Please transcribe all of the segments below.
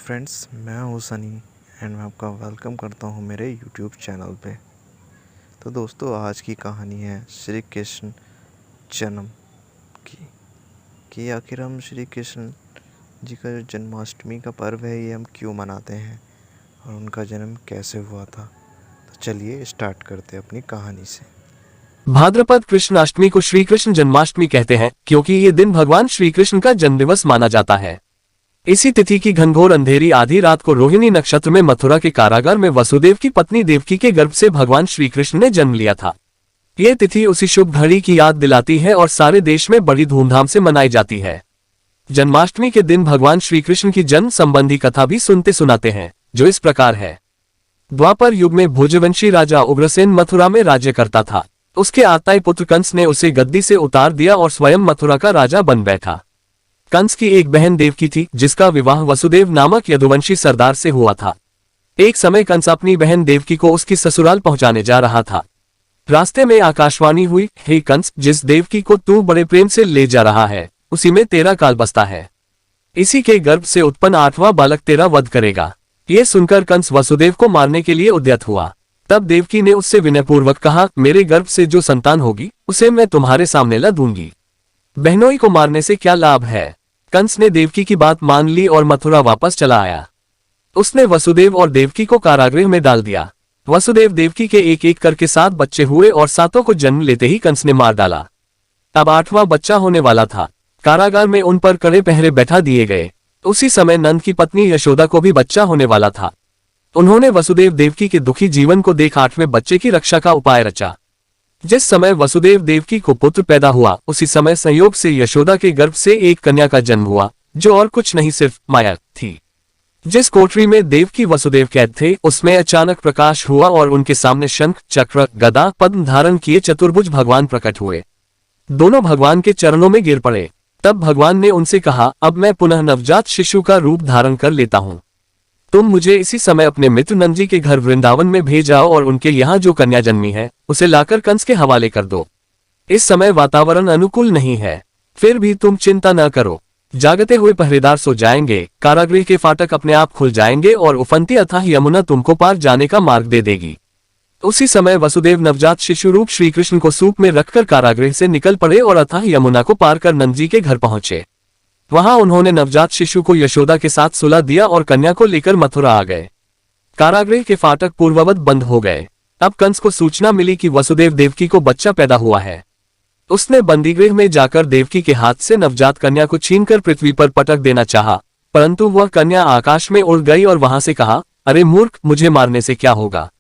Friends, मैं हूँ Sunny and मैं आपका वेलकम करता हूँ मेरे यूट्यूब चैनल पे। तो दोस्तों, आज की कहानी है श्री कृष्ण जन्म की कि आखिर हम श्री कृष्ण जी का जो जन्माष्टमी का पर्व है ये हम क्यों मनाते हैं और उनका जन्म कैसे हुआ था। तो चलिए स्टार्ट करते हैं अपनी कहानी से। भाद्रपद कृष्ण अष्टमी को श्री कृष्ण जन्माष्टमी कहते हैं क्योंकि ये दिन भगवान श्री कृष्ण का जन्मदिवस माना जाता है। इसी तिथि की घनघोर अंधेरी आधी रात को रोहिणी नक्षत्र में मथुरा के कारागार में वसुदेव की पत्नी देवकी के गर्भ से भगवान श्री कृष्ण ने जन्म लिया था। ये तिथि उसी शुभ घड़ी की याद दिलाती है और सारे देश में बड़ी धूमधाम से मनाई जाती है। जन्माष्टमी के दिन भगवान श्री कृष्ण की जन्म संबंधी कथा भी सुनते सुनाते हैं, जो इस प्रकार है। द्वापर युग में भोजवंशी राजा उग्रसेन मथुरा में राज्य करता था। उसके आताई पुत्र कंस ने उसे गद्दी से उतार दिया और स्वयं मथुरा का राजा बन बैठा। कंस की एक बहन देवकी थी, जिसका विवाह वसुदेव नामक यदुवंशी सरदार से हुआ था। एक समय कंस अपनी बहन देवकी को उसकी ससुराल पहुंचाने जा रहा था। रास्ते में आकाशवाणी हुई, हे कंस, जिस देवकी को तू बड़े प्रेम से ले जा रहा है उसी में तेरा काल बसता है। इसी के गर्भ से उत्पन्न 8वां बालक तेरा वध करेगा। ये सुनकर कंस वसुदेव को मारने के लिए उद्यत हुआ। तब देवकी ने उससे विनयपूर्वक कहा, मेरे गर्भ से जो संतान होगी उसे मैं तुम्हारे सामने ला दूंगी। बहनोई को मारने से क्या लाभ है। कंस ने देवकी की बात मान ली और मथुरा वापस चला आया। उसने वसुदेव और देवकी को कारागृह में डाल दिया। वसुदेव देवकी के एक एक करके 7 बच्चे हुए और 7 को जन्म लेते ही कंस ने मार डाला। अब 8वां बच्चा होने वाला था। कारागार में उन पर कड़े पहरे बैठा दिए गए। उसी समय नंद की पत्नी यशोदा को भी बच्चा होने वाला था। उन्होंने वसुदेव देवकी के दुखी जीवन को देख 8वें बच्चे की रक्षा का उपाय रचा। जिस समय वसुदेव देवकी को पुत्र पैदा हुआ उसी समय संयोग से यशोदा के गर्भ से एक कन्या का जन्म हुआ, जो और कुछ नहीं सिर्फ माया थी। जिस कोठरी में देवकी वसुदेव कैद थे उसमें अचानक प्रकाश हुआ और उनके सामने शंख, चक्र, गदा, पद्म धारण किए चतुर्भुज भगवान प्रकट हुए। दोनों भगवान के चरणों में गिर पड़े। तब भगवान ने उनसे कहा, अब मैं पुनः नवजात शिशु का रूप धारण कर लेता हूँ। तुम मुझे इसी समय अपने मित्र नंद जी के घर वृंदावन में भेज आओ और उनके यहाँ जो कन्या जन्मी है उसे लाकर कंस के हवाले कर दो। इस समय वातावरण अनुकूल नहीं है, फिर भी तुम चिंता न करो। जागते हुए पहरेदार सो जाएंगे, कारागृह के फाटक अपने आप खुल जाएंगे और उफनती अथाह यमुना तुमको पार जाने का मार्ग दे देगी। उसी समय वसुदेव नवजात शिशु रूप श्री कृष्ण को सूप में रखकर कारागृह से निकल पड़े और अथाह यमुना को पार कर नंद जी के घर पहुंचे। वहां उन्होंने नवजात शिशु को यशोदा के साथ सुला दिया और कन्या को लेकर मथुरा आ गए। कारागृह के फाटक पूर्ववत बंद हो गए। अब कंस को सूचना मिली कि वसुदेव देवकी को बच्चा पैदा हुआ है। उसने बंदीगृह में जाकर देवकी के हाथ से नवजात कन्या को छीनकर पृथ्वी पर पटक देना चाहा, परंतु वह कन्या आकाश में उड़ गई और वहां से कहा, अरे मूर्ख, मुझे मारने से क्या होगा।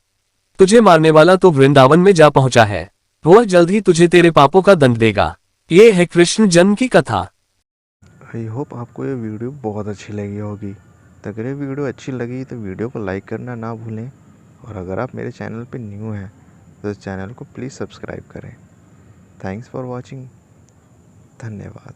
तुझे मारने वाला तो वृंदावन में जा पहुंचा है। वह जल्द ही तुझे तेरे पापों का दंड देगा। ये है कृष्ण जन्म की कथा। आई होप आपको ये वीडियो बहुत अच्छी लगी होगी। तो अगर ये वीडियो अच्छी लगी तो वीडियो को लाइक करना ना भूलें और अगर आप मेरे चैनल पे न्यू हैं तो इस चैनल को प्लीज़ सब्सक्राइब करें। Thanks for watching. धन्यवाद।